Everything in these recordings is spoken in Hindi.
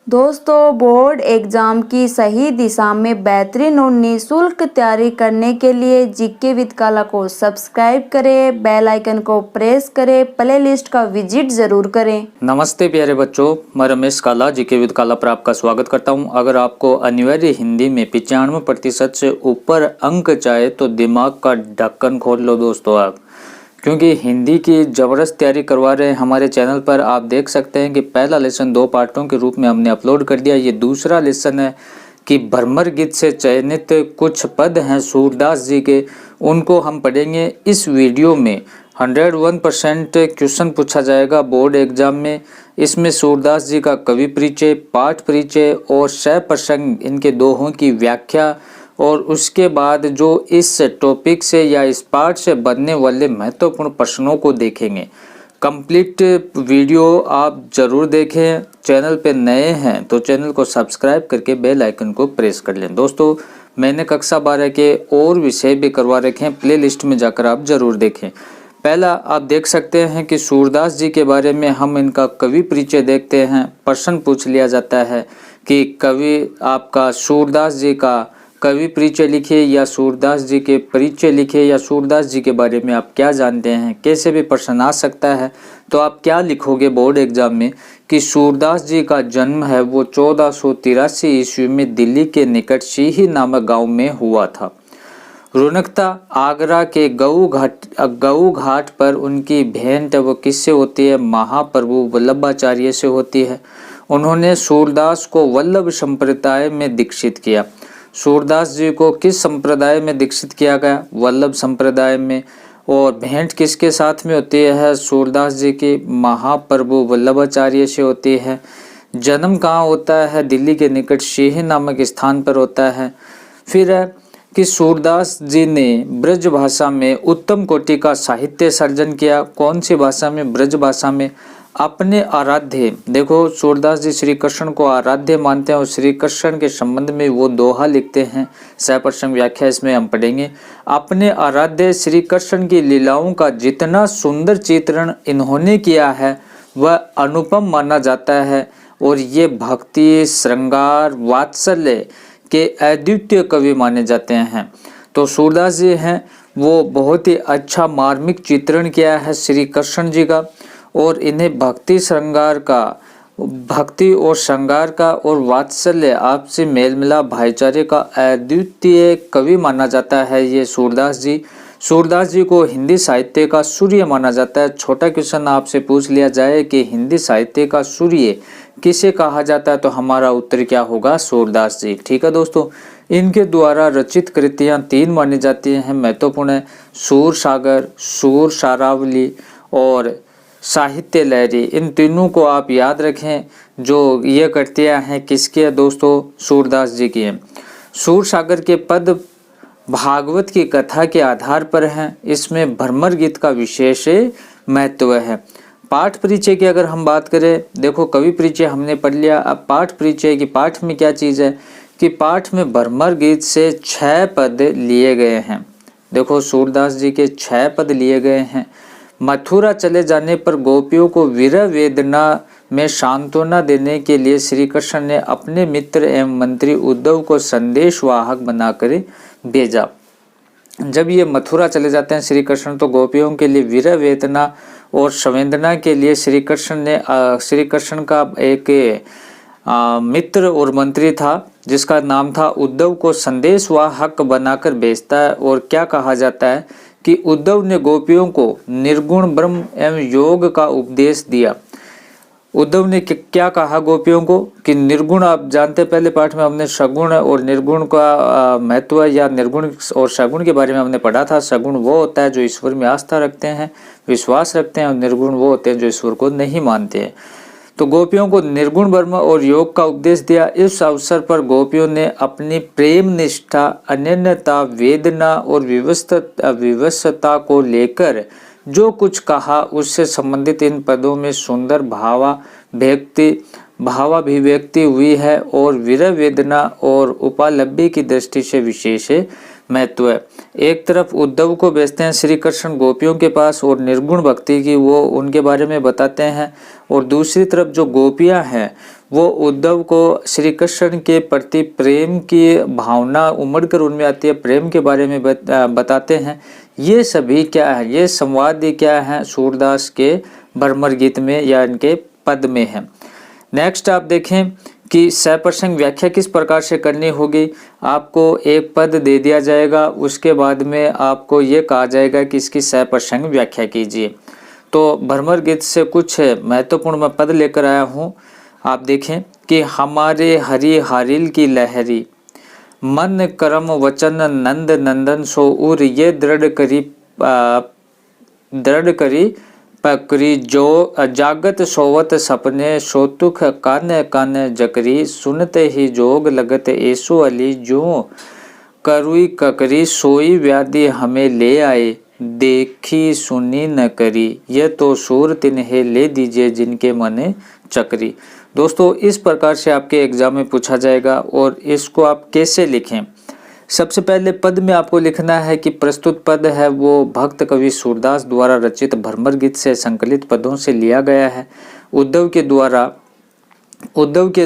दोस्तों, बोर्ड एग्जाम की सही दिशा में बेहतरीन और निःशुल्क तैयारी करने के लिए जीके विद काला को सब्सक्राइब करें, बेल आइकन को प्रेस करें, प्ले लिस्ट का विजिट जरूर करें। नमस्ते प्यारे बच्चों, मैं रमेश काला जीके विद काला पर आपका स्वागत करता हूं। अगर आपको अनिवार्य हिंदी में 95% से ऊपर अंक चाहे तो दिमाग का ढक्कन खोल लो दोस्तों आप, क्योंकि हिंदी की ज़बरदस्त तैयारी करवा रहे हैं हमारे चैनल पर। आप देख सकते हैं कि पहला लेसन 2 पार्टों के रूप में हमने अपलोड कर दिया। ये दूसरा लेसन है कि भ्रमर गीत से चयनित कुछ पद हैं सूरदास जी के, उनको हम पढ़ेंगे। इस वीडियो में 101% क्वेश्चन पूछा जाएगा बोर्ड एग्जाम में। इसमें सूरदास जी का कवि परिचय, पाठ परिचय और सह प्रसंग, इनके दोहों की व्याख्या, और उसके बाद जो इस टॉपिक से या इस पाठ से बनने वाले महत्वपूर्ण प्रश्नों को देखेंगे। कंप्लीट वीडियो आप ज़रूर देखें। चैनल पे नए हैं तो चैनल को सब्सक्राइब करके बेल आइकन को प्रेस कर लें। दोस्तों, मैंने कक्षा 12 के और विषय भी करवा रखे हैं, प्ले लिस्ट में जाकर आप ज़रूर देखें। पहला आप देख सकते हैं कि सूरदास जी के बारे में हम इनका कवि परिचय देखते हैं। प्रश्न पूछ लिया जाता है कि कवि आपका सूरदास जी का कवि परिचय लिखिए या सूरदास जी के परिचय लिखिए या सूरदास जी के बारे में आप क्या जानते हैं। कैसे भी प्रश्न आ सकता है, तो आप क्या लिखोगे बोर्ड एग्जाम में कि सूरदास जी का जन्म है वो 1483 ईस्वी में दिल्ली के निकट सीही नामक गांव में हुआ था। रौनकता आगरा के गऊ घाट पर उनकी भेंट वो किससे होती है? महाप्रभु वल्लभाचार्य से होती है। उन्होंने सूरदास को वल्लभ संप्रदाय में दीक्षित किया। सूरदास जी को किस संप्रदाय में दीक्षित किया गया? वल्लभ संप्रदाय में। और भेंट किसके साथ में होती है? सूरदास जी की महाप्रभु वल्लभाचार्य से होती है। जन्म कहाँ होता है? दिल्ली के निकट सीही नामक स्थान पर होता है। फिर है कि सूरदास जी ने ब्रज भाषा में उत्तम कोटि का साहित्य सर्जन किया। कौन सी भाषा में? ब्रज भाषा में। अपने आराध्य, देखो सूरदास जी श्री कृष्ण को आराध्य मानते हैं और श्री कृष्ण के संबंध में वो दोहा लिखते हैं। सह प्रसंग व्याख्या इसमें हम पढ़ेंगे। अपने आराध्य श्री कृष्ण की लीलाओं का जितना सुंदर चित्रण इन्होंने किया है वह अनुपम माना जाता है, और ये भक्ति, श्रृंगार, वात्सल्य के अद्वितीय कवि माने जाते हैं। तो सूरदास जी हैं वो बहुत ही अच्छा मार्मिक चित्रण किया है श्री कृष्ण जी का, और इन्हें भक्ति और श्रृंगार का और वात्सल्य, आपसी मेल मिलाप, भाईचारे का अद्वितीय कवि माना जाता है ये सूरदास जी। सूरदास जी को हिंदी साहित्य का सूर्य माना जाता है। छोटा क्वेश्चन आपसे पूछ लिया जाए कि हिंदी साहित्य का सूर्य किसे कहा जाता है, तो हमारा उत्तर क्या होगा? सूरदास जी। ठीक है दोस्तों, इनके द्वारा रचित कृतियां 3 मानी जाती हैं, महत्वपूर्ण है। सूर सागर, सूर सारावली और साहित्य लहरी। इन तीनों को आप याद रखें। जो ये कृतियां हैं किसकी है दोस्तों? सूरदास जी की हैं। सूर सागर के पद भागवत की कथा के आधार पर हैं। इसमें भ्रमर गीत का विशेष महत्व है। पाठ परिचय की अगर हम बात करें, देखो कवि परिचय हमने पढ़ लिया। अब पाठ परिचय की, पाठ में क्या चीज़ है कि पाठ में भ्रमर गीत से 6 पद लिए गए हैं। देखो सूरदास जी के 6 पद लिए गए हैं। मथुरा चले जाने पर गोपियों को विरह वेदना में सांत्वना देने के लिए श्री कृष्ण ने अपने मित्र एवं मंत्री उद्धव को संदेश वाहक बनाकर भेजा। जब ये मथुरा चले जाते हैं श्री कृष्ण, तो गोपियों के लिए विरह वेदना और संवेदना के लिए श्री कृष्ण का एक मित्र और मंत्री था जिसका नाम था उद्धव, को संदेश वाहक बनाकर भेजता है। और क्या कहा जाता है कि उद्धव ने गोपियों को निर्गुण ब्रह्म एवं योग का उपदेश दिया। उद्धव ने क्या कहा गोपियों को कि निर्गुण, आप जानते पहले पाठ में हमने सगुण और निर्गुण का महत्व या निर्गुण और सगुण के बारे में हमने पढ़ा था। सगुण वो होता है जो ईश्वर में आस्था रखते हैं, विश्वास रखते हैं, और निर्गुण वो होते हैं जो ईश्वर को नहीं मानते हैं। तो गोपियों को निर्गुण ब्रह्म और योग का उपदेश दिया। इस अवसर पर गोपियों ने अपनी प्रेम निष्ठा, अनन्यता, वेदना और विवशता को लेकर जो कुछ कहा उससे संबंधित इन पदों में सुंदर भावाभिव्यक्ति हुई है, और विरह वेदना और उपालब्धि की दृष्टि से विशेष महत्व है। एक तरफ उद्धव को भेजते हैं श्री कृष्ण गोपियों के पास और निर्गुण भक्ति की वो उनके बारे में बताते हैं, और दूसरी तरफ जो गोपियां हैं वो उद्धव को श्री कृष्ण के प्रति प्रेम की भावना उमड़ कर उनमें आती है, प्रेम के बारे में बताते हैं। ये सभी क्या है, ये संवाद क्या है, सूरदास के भ्रमर गीत में या इनके पद में है। नेक्स्ट आप देखें कि सप्रसंग व्याख्या किस प्रकार से करनी होगी। आपको एक पद दे दिया जाएगा, उसके बाद में आपको ये कहा जाएगा कि इसकी सप्रसंग व्याख्या कीजिए। तो भ्रमर गीत से कुछ महत्वपूर्ण मैं पद लेकर आया हूँ। आप देखें कि हमारे हरि हारिल की लहरी, मन कर्म वचन नंद नंदन सो उर, ये दृढ़ करी पकरी जो जागत सोवत सपने, सोतुख कान कान जकरी, सुनते ही जोग लगत ऐसो अली, जो करुई ककरी सोई व्याधि हमें ले आए, देखी सुनी न करी, ये तो सूर तिन्हें ले दीजिए जिनके मने चकरी। दोस्तों इस प्रकार से आपके एग्जाम में पूछा जाएगा, और इसको आप कैसे लिखें। सबसे पहले पद में आपको लिखना है कि प्रस्तुत पद है वो भक्त कवि सूरदास द्वारा रचित भ्रमर गीत से संकलित पदों से लिया गया है। उद्धव के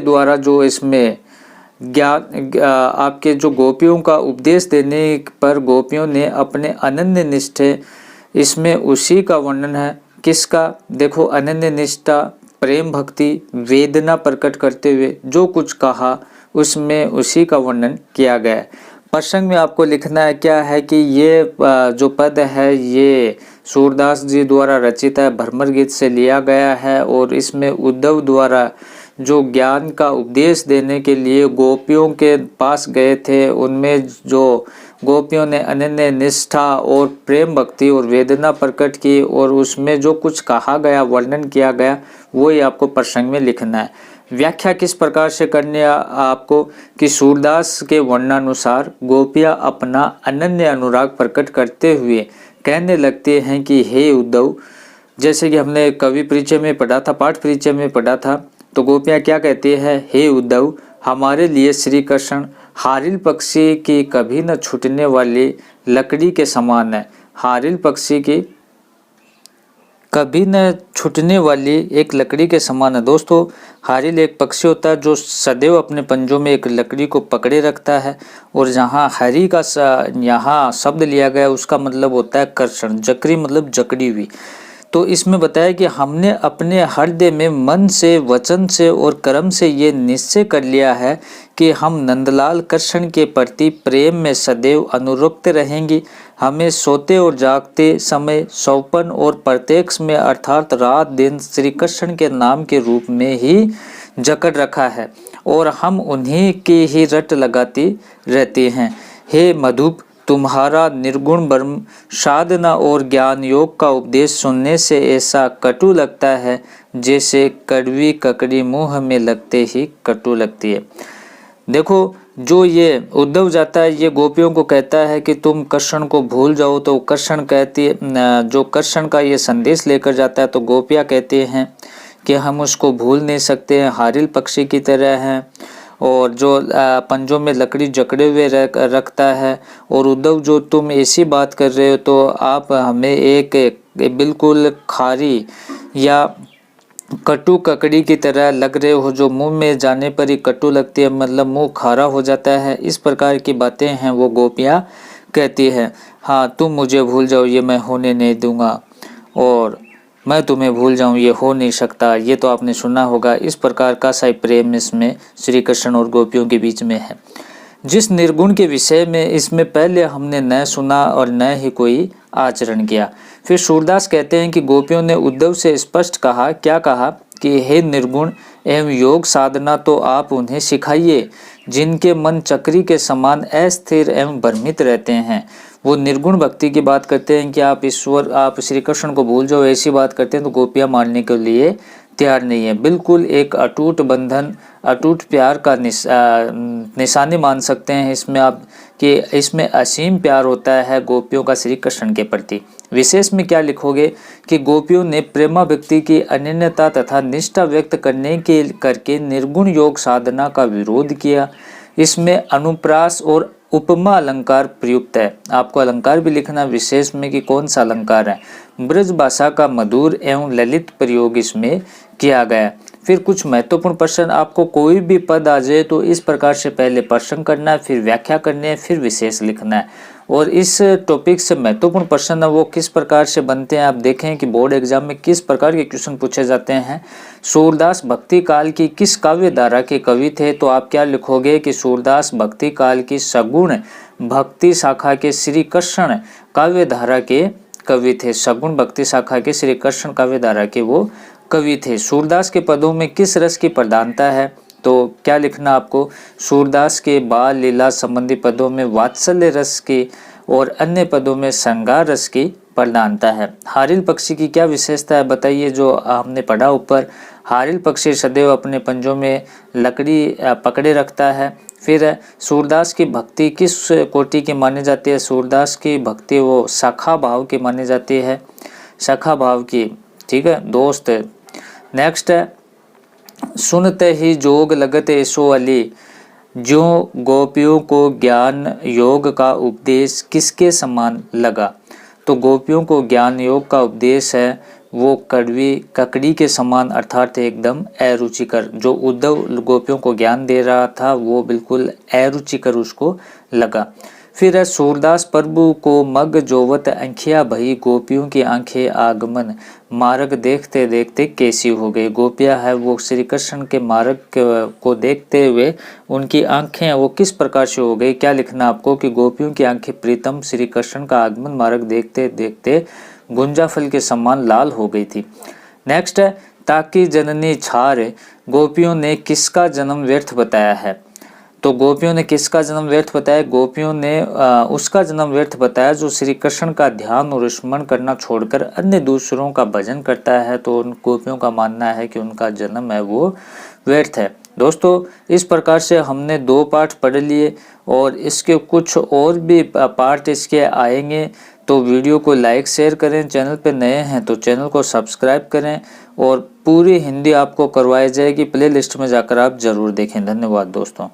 द्वारा जो इसमें ज्ञान आपके जो गोपियों का उपदेश देने पर गोपियों ने अपने अनन्य निष्ठे, इसमें उसी का वर्णन है। किसका? देखो, अनन्य निष्ठा, प्रेम भक्ति, वेदना प्रकट करते हुए जो कुछ कहा उसमें उसी का वर्णन किया गया है। प्रसंग में आपको लिखना है क्या है कि ये जो पद है ये सूरदास जी द्वारा रचित है, भ्रमर गीत से लिया गया है, और इसमें उद्धव द्वारा जो ज्ञान का उपदेश देने के लिए गोपियों के पास गए थे, उनमें जो गोपियों ने अनन्य निष्ठा और प्रेम भक्ति और वेदना प्रकट की, और उसमें जो कुछ कहा गया, वर्णन किया गया, वो ही आपको प्रसंग में लिखना है। व्याख्या किस प्रकार से करनी है आपको कि सूरदास के वर्णानुसार गोपियां अपना अनन्य अनुराग प्रकट करते हुए कहने लगते हैं कि हे उद्धव, जैसे कि हमने कवि परिचय में पढ़ा था, पाठ परिचय में पढ़ा था, तो गोपियां क्या कहती है, हे उद्धव, हमारे लिए श्री कृष्ण हारिल पक्षी की कभी न छूटने वाली लकड़ी के समान है। हारिल पक्षी की कभी न छूटने वाली एक लकड़ी के समान है। दोस्तों, हारिल एक पक्षी होता है जो सदैव अपने पंजों में एक लकड़ी को पकड़े रखता है, और जहाँ हरी का यहाँ शब्द लिया गया उसका मतलब होता है कर्षण, जकरी मतलब जकड़ी हुई। तो इसमें बताया कि हमने अपने हृदय में मन से, वचन से और कर्म से ये निश्चय कर लिया है कि हम नंदलाल कृष्ण के प्रति प्रेम में सदैव अनुरक्त रहेंगे। हमें सोते और जागते समय सौपन और प्रत्यक्ष में अर्थात रात दिन श्री कृष्ण के नाम के रूप में ही जकड़ रखा है, और हम उन्हीं की ही रट लगाती रहते हैं। हे मधुप, तुम्हारा निर्गुण ब्रह्म साधना और ज्ञान योग का उपदेश सुनने से ऐसा कटु लगता है जैसे कड़वी ककड़ी मुंह में लगते ही कटु लगती है। देखो, जो ये उद्धव जाता है ये गोपियों को कहता है कि तुम कृष्ण को भूल जाओ, तो कृष्ण कहती है, जो कृष्ण का ये संदेश लेकर जाता है, तो गोपियाँ कहते हैं कि हम उसको भूल नहीं सकते हैं, हारिल पक्षी की तरह हैं, और जो पंजों में लकड़ी जकड़े हुए रखता है। और उद्धव, जो तुम ऐसी बात कर रहे हो तो आप हमें एक बिल्कुल खारी या कटु ककड़ी की तरह लग रहे हो, जो मुंह में जाने पर ही कटु लगती है, मतलब मुंह खारा हो जाता है। इस प्रकार की बातें हैं वो गोपियाँ कहती है। हाँ, तुम मुझे भूल जाओ, ये मैं होने नहीं दूंगा, और मैं तुम्हें भूल जाऊं, ये हो नहीं सकता। ये तो आपने सुना होगा। इस प्रकार का सा प्रेम इसमें श्री कृष्ण और गोपियों के बीच में है, जिस निर्गुण के विषय में इसमें पहले हमने न सुना और न ही कोई आचरण किया। फिर सूरदास कहते हैं कि गोपियों ने उद्धव से स्पष्ट कहा, क्या कहा कि हे निर्गुण एवं योग साधना तो आप उन्हें सिखाइए जिनके मन चक्री के समान अस्थिर एवं भ्रमित रहते हैं। वो निर्गुण भक्ति की बात करते हैं कि आप श्री कृष्ण को भूल जाओ, ऐसी बात करते हैं, तो गोपियाँ मानने के लिए तैयार नहीं है। बिल्कुल एक अटूट बंधन, अटूट प्यार का निशानी मान सकते हैं इसमें आप, कि इसमें असीम प्यार होता है गोपियों का श्री कृष्ण के प्रति। विशेष में क्या लिखोगे कि गोपियों ने प्रेमा भक्ति की अनन्यता तथा निष्ठा व्यक्त करके निर्गुण योग साधना का विरोध किया। इसमें अनुप्रास और उपमा अलंकार प्रयुक्त है। आपको अलंकार भी लिखना विशेष में कि कौन सा अलंकार है। ब्रज भाषा का मधुर एवं ललित प्रयोग इसमें किया गया। फिर कुछ महत्वपूर्ण प्रश्न, आपको कोई भी पद आ जाए तो इस प्रकार से पहले प्रश्न करना है, फिर व्याख्या करनी है, फिर विशेष लिखना है। और इस टॉपिक से महत्वपूर्ण प्रश्न है वो किस प्रकार से बनते हैं, आप देखें कि बोर्ड एग्जाम में किस प्रकार के क्वेश्चन पूछे जाते हैं। सूरदास भक्ति काल की किस काव्य धारा के कवि थे, तो आप क्या लिखोगे कि सूरदास भक्ति काल की सगुण भक्ति शाखा के श्री कृष्ण काव्य धारा के कवि थे। सगुण भक्ति शाखा के श्री कृष्ण काव्य धारा के वो कवि थे। सूरदास के पदों में किस रस की प्रधानता है, तो क्या लिखना आपको, सूरदास के बाल लीला संबंधी पदों में वात्सल्य रस की और अन्य पदों में श्रृंगार रस की प्रधानता है। हारिल पक्षी की क्या विशेषता है बताइए, जो हमने पढ़ा ऊपर। हारिल पक्षी सदैव अपने पंजों में लकड़ी पकड़े रखता है। फिर सूरदास की भक्ति किस कोटि की मानी जाती है, सूरदास की भक्ति वो सखा भाव की मानी जाती है, सखा भाव की, ठीक है दोस्त। नेक्स्ट है, सुनते ही जोग लगत ऐसो अली, जो गोपियों को ज्ञान योग का उपदेश किसके समान लगा। तो गोपियों को ज्ञान योग का उपदेश है वो कड़वी ककड़ी के समान, अर्थात एकदम अरुचिकर। जो उद्धव गोपियों को ज्ञान दे रहा था वो बिल्कुल अरुचिकर उसको लगा। फिर है, सूरदास प्रभु को मग जोवत आँखिया भई, गोपियों की आंखें आगमन मार्ग देखते देखते कैसी हो गई। गोपियां है वो श्री कृष्ण के मार्ग को देखते हुए उनकी आंखें वो किस प्रकार से हो गई। क्या लिखना आपको कि गोपियों की आंखें प्रीतम श्री कृष्ण का आगमन मार्ग देखते देखते गुंजा फल के समान लाल हो गई थी। नेक्स्ट है, ताकि जननी छार, गोपियों ने किसका जन्म व्यर्थ बताया है। तो गोपियों ने किसका जन्म व्यर्थ बताया, गोपियों ने उसका जन्म व्यर्थ बताया जो श्री कृष्ण का ध्यान और स्मरण करना छोड़कर अन्य दूसरों का भजन करता है। तो उन गोपियों का मानना है कि उनका जन्म है वो व्यर्थ है। दोस्तों इस प्रकार से हमने 2 पाठ पढ़ लिए और इसके कुछ और भी पार्ट इसके आएंगे। तो वीडियो को लाइक शेयर करें, चैनल पे नए हैं तो चैनल को सब्सक्राइब करें और पूरी हिंदी आपको करवाई जाएगी। प्लेलिस्ट में जाकर आप जरूर देखें। धन्यवाद दोस्तों।